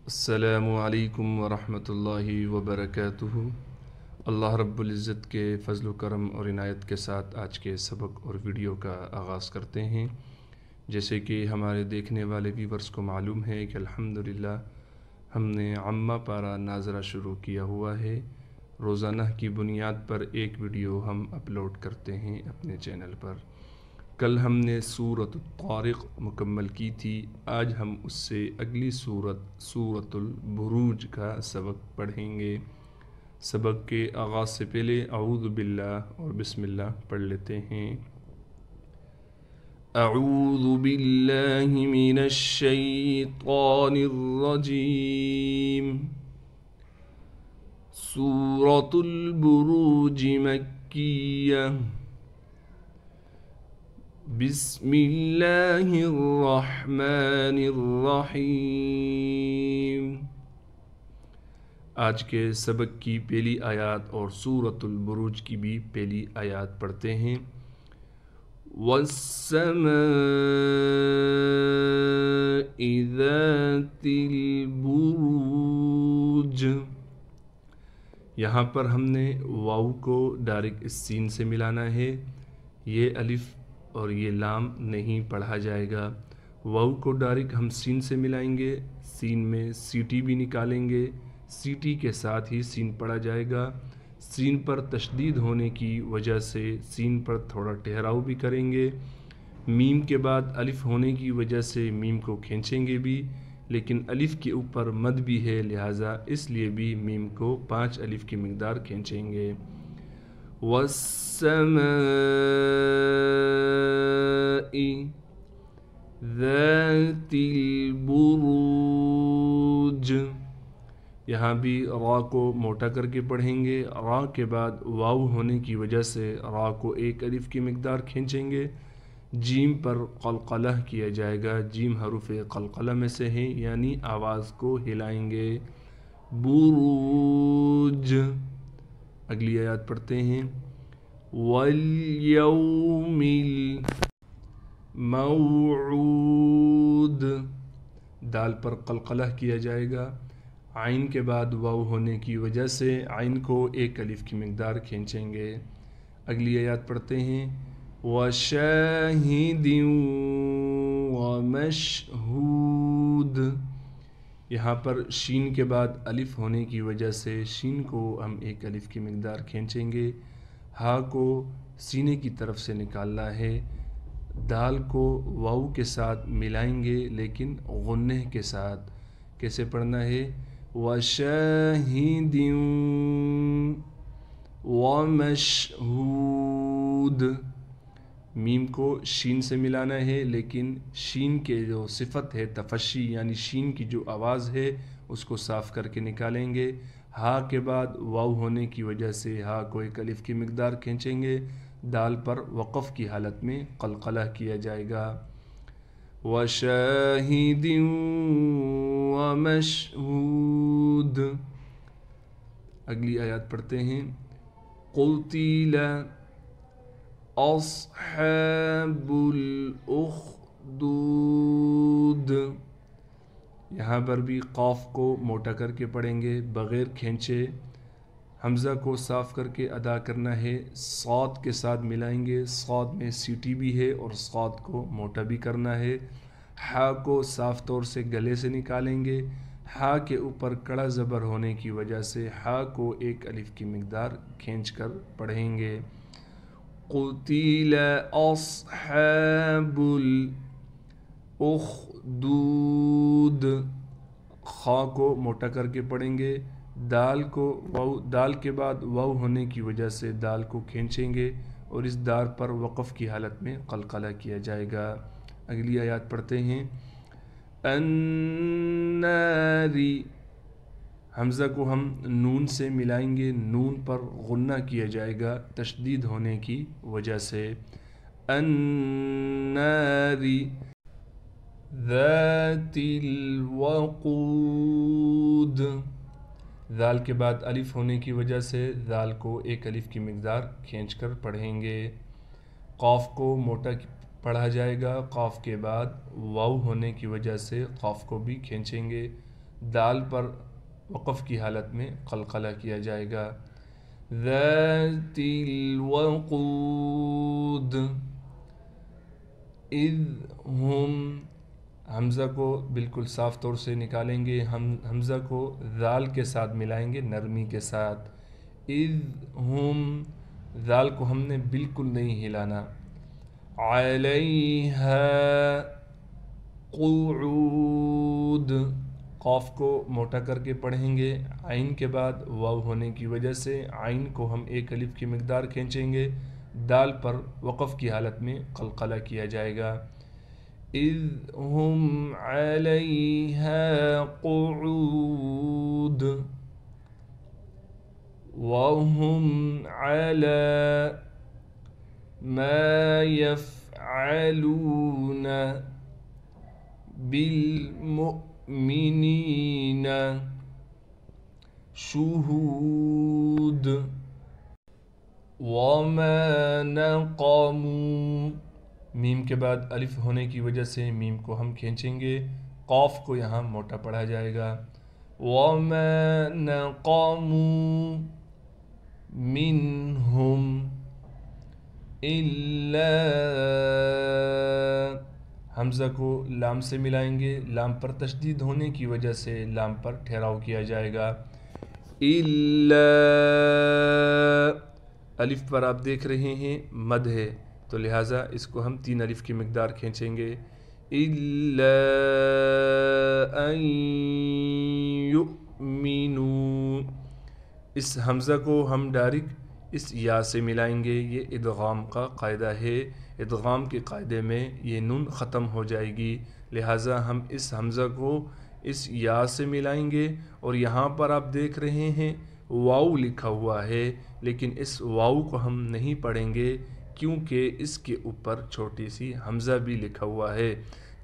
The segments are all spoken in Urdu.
السلام علیکم ورحمۃ اللہ وبرکاتہ۔ اللہ رب العزت کے فضل و کرم اور عنایت کے ساتھ آج کے سبق اور ویڈیو کا آغاز کرتے ہیں۔ جیسے کہ ہمارے دیکھنے والے ویورز کو معلوم ہے کہ الحمدللہ ہم نے عامہ پارہ ناظرہ شروع کیا ہوا ہے۔ روزانہ کی بنیاد پر ایک ویڈیو ہم اپلوڈ کرتے ہیں اپنے چینل پر۔ کل ہم نے سورۃ الطارق مکمل کی تھی۔ آج ہم اس سے اگلی سورۃ البروج کا سبق پڑھیں گے۔ سبق کے آغاز سے پہلے اعوذ باللہ اور بسم اللہ پڑھ لیتے ہیں۔ اعوذ باللہ من الشیطان الرجیم۔ سورۃ البروج مکیہ۔ بسم اللہ الرحمن الرحیم۔ آج کے سبق کی پہلی آیات اور سورۃ البروج کی بھی پہلی آیات پڑھتے ہیں۔ وَالسَّمَاءِ ذَاتِ الْبُرُوجِ۔ یہاں پر ہم نے واو کو ڈائریکٹ سین سے ملانا ہے۔ یہ الف اور یہ لام نہیں پڑھا جائے گا۔ واو کو ڈائریکٹ ہم سین سے ملائیں گے، سین میں سیٹی بھی نکالیں گے، سیٹی کے ساتھ ہی سین پڑھا جائے گا۔ سین پر تشدید ہونے کی وجہ سے سین پر تھوڑا ٹھہراؤ بھی کریں گے۔ میم کے بعد الف ہونے کی وجہ سے میم کو کھینچیں گے بھی، لیکن الف کے اوپر مد بھی ہے، لہٰذا اس لیے بھی میم کو 5 الف کی مقدار کھینچیں گے۔ وَالسَّمَاءِ ذَاتِ الْبُرُوجِ۔ یہاں بھی را کو موٹا کر کے پڑھیں گے۔ را کے بعد واو ہونے کی وجہ سے را کو 1 الف کی مقدار کھینچیں گے۔ جیم پر قلقلہ کیا جائے گا۔ جیم حروف قلقلہ میں سے ہے، یعنی آواز کو ہلائیں گے۔ بروج۔ اگلی آیات پڑھتے ہیں۔ وَالْيَوْمِ الْمَوْعُودِ۔ دال پر قلقلہ کیا جائے گا۔ عین کے بعد واو ہونے کی وجہ سے عین کو 1 الف کی مقدار کھینچیں گے۔ اگلی آیات پڑھتے ہیں۔ وَشَاهِدٍ وَمَشْهُودٍ۔ یہاں پر شین کے بعد الف ہونے کی وجہ سے شین کو ہم 1 الف کی مقدار کھینچیں گے۔ ہا کو سینے کی طرف سے نکالنا ہے۔ دال کو واو کے ساتھ ملائیں گے، لیکن غنہ کے ساتھ۔ کیسے پڑھنا ہے؟ وَشَاهِدٍ وَمَشْهُودٍ۔ میم کو شین سے ملانا ہے، لیکن شین کے جو صفت ہے تفشی، یعنی شین کی جو آواز ہے اس کو صاف کر کے نکالیں گے۔ ہا کے بعد واو ہونے کی وجہ سے ہا کو 1 الف کی مقدار کھینچیں گے۔ دال پر وقف کی حالت میں قلقلہ کیا جائے گا۔ وَشَاهِدٍ وَمَشْهُودٍ۔ اگلی آیات پڑھتے ہیں۔ قُتِلَ أَصْحَابُ الْأُخْدُودِ۔ یہاں پر بھی قاف کو موٹا کر کے پڑھیں گے، بغیر کھینچے۔ حمزہ کو صاف کر کے ادا کرنا ہے، صاد کے ساتھ ملائیں گے۔ صاد میں سیٹی بھی ہے اور صاد کو موٹا بھی کرنا ہے۔ ہا کو صاف طور سے گلے سے نکالیں گے۔ ہا کے اوپر کڑا زبر ہونے کی وجہ سے ہا کو 1 الف کی مقدار کھینچ کر پڑھیں گے۔ قُتِلَ أَصْحَابُ الْأُخْدُودِ۔ خا کو موٹا کر کے پڑھیں گے۔ دال کے بعد واو ہونے کی وجہ سے دال کو کھینچیں گے اور اس دار پر وقف کی حالت میں قلقلہ کیا جائے گا۔ اگلی آیات پڑھتے ہیں۔ النَّارِ۔ حمزہ کو ہم نون سے ملائیں گے، نون پر غنہ کیا جائے گا تشدید ہونے کی وجہ سے۔ النَّارِ ذَاتِ الْوَقُودِ۔ ذال کے بعد الف ہونے کی وجہ سے ذال کو 1 الف کی مقدار کھینچ کر پڑھیں گے۔ قاف کو موٹا پڑھا جائے گا۔ قاف کے بعد واو ہونے کی وجہ سے قاف کو بھی کھینچیں گے۔ دال پر وقف کی حالت میں قلقلہ کیا جائے گا. ذات الوقود اذ ہم، حمزہ کو بالکل صاف طور سے نکالیں گے، ہم حمزہ کو ذال کے ساتھ ملائیں گے نرمی کے ساتھ. اذ ہم، ذال کو ہم نے بالکل نہیں ہلانا. علیہا قعود، قاف کو موٹا کر کے پڑھیں گے، عین کے بعد واو ہونے کی وجہ سے عین کو ہم ایک الف کی مقدار کھینچیں گے. دال پر وقف کی حالت میں قلقلہ کیا جائے گا. اذ ہم علیہا قعود وہم علی ما یفعلون بالمؤمنین شہود. وما نقموا، میم کے بعد الف ہونے کی وجہ سے میم کو ہم کھینچیں گے، قاف کو یہاں موٹا پڑھا جائے گا. وما نقموا منہم الا، حمزہ کو لام سے ملائیں گے، لام پر تشدید ہونے کی وجہ سے لام پر ٹھہراؤ کیا جائے گا. الا، الف پر آپ دیکھ رہے ہیں مد ہے، تو لہٰذا اس کو ہم 3 الف کی مقدار کھینچیں گے. الا ان یؤمنوا، اس حمزہ کو ہم ڈائریکٹ اس یا سے ملائیں گے. یہ ادغام کا قاعدہ ہے، ادغام کے قاعدے میں یہ نون ختم ہو جائے گی، لہٰذا ہم اس حمزہ کو اس یا سے ملائیں گے. اور یہاں پر آپ دیکھ رہے ہیں واو لکھا ہوا ہے، لیکن اس واو کو ہم نہیں پڑھیں گے کیونکہ اس کے اوپر چھوٹی سی حمزہ بھی لکھا ہوا ہے.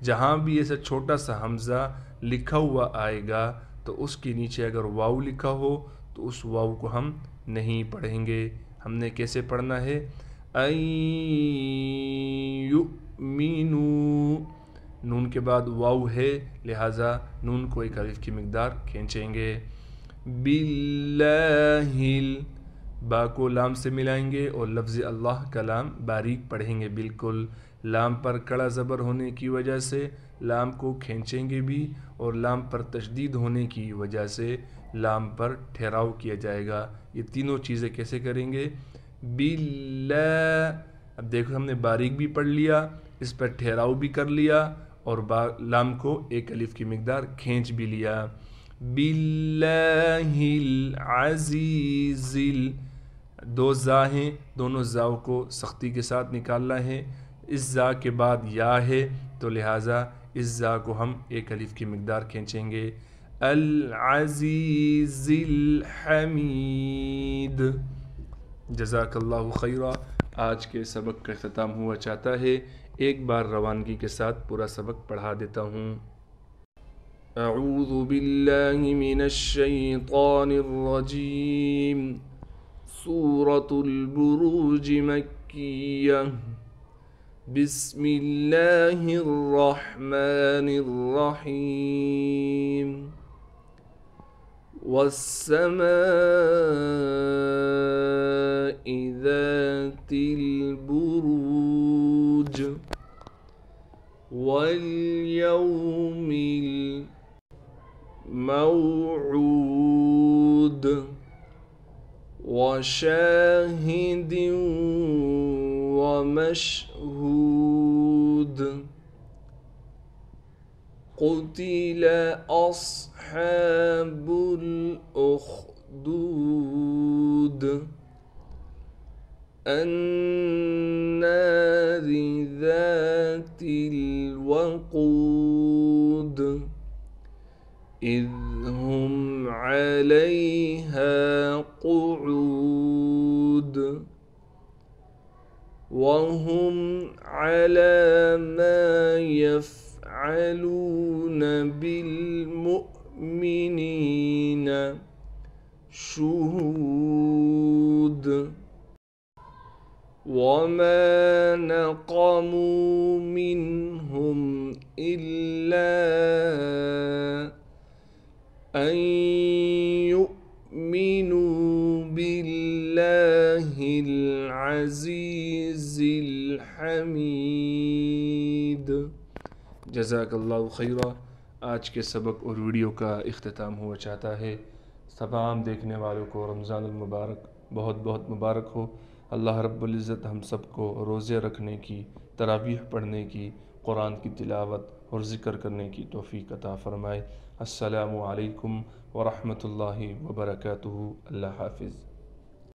جہاں بھی ایسا چھوٹا سا حمزہ لکھا ہوا آئے گا تو اس کے نیچے اگر واو لکھا ہو تو اس واو کو ہم نہیں پڑھیں گے. ہم نے کیسے پڑھنا ہے؟ ان یؤمنوا، نون کے بعد واو ہے لہٰذا نون کو ایک الف کی مقدار کھینچیں گے. باللہ، با کو لام سے ملائیں گے اور لفظ اللہ کا لام باریک پڑھیں گے بالکل. لام پر کڑا زبر ہونے کی وجہ سے لام کو کھینچیں گے بھی، اور لام پر تشدید ہونے کی وجہ سے لام پر ٹھہراؤ کیا جائے گا. یہ تینوں چیزیں کیسے کریں گے؟ باللہ، اب دیکھو ہم نے باریک بھی پڑھ لیا، اس پر ٹھہراؤ بھی کر لیا، اور لام کو ایک الف کی مقدار کھینچ بھی لیا. باللہ العزیز، 2 زا ہیں، دونوں زاؤں کو سختی کے ساتھ نکالنا ہے. اس زا کے بعد یا ہے تو لہٰذا اس زا کو ہم ایک الف کی مقدار کھینچیں گے. العزیز الحمید. جزاک اللہ خیرہ. آج کے سبق کا اختتام ہوا چاہتا ہے، ایک بار روانگی کے ساتھ پورا سبق پڑھا دیتا ہوں. اعوذ باللہ من الشیطان الرجیم. سورة البروج مکیہ. بسم اللہ الرحمن الرحیم. والسماء ذات البروج واليوم الموعود وشاهد ومشهود. قتل أصحاب الأخدود النار ذات الوقود إذ هم عليها قعود وهم على ما يفعلون بالمؤمنين شهود. وما نقموا منهم إلا أن يؤمنوا بالله العزيز الحميد. جزاک اللہ خیرہ. آج کے سبق اور ویڈیو کا اختتام ہوا چاہتا ہے. تمام دیکھنے والوں کو رمضان المبارک بہت بہت مبارک ہو. اللہ رب العزت ہم سب کو روزے رکھنے کی، تراویح پڑھنے کی، قرآن کی تلاوت اور ذکر کرنے کی توفیق عطا فرمائے. السلام علیکم ورحمۃ اللہ وبرکاتہ. اللہ حافظ.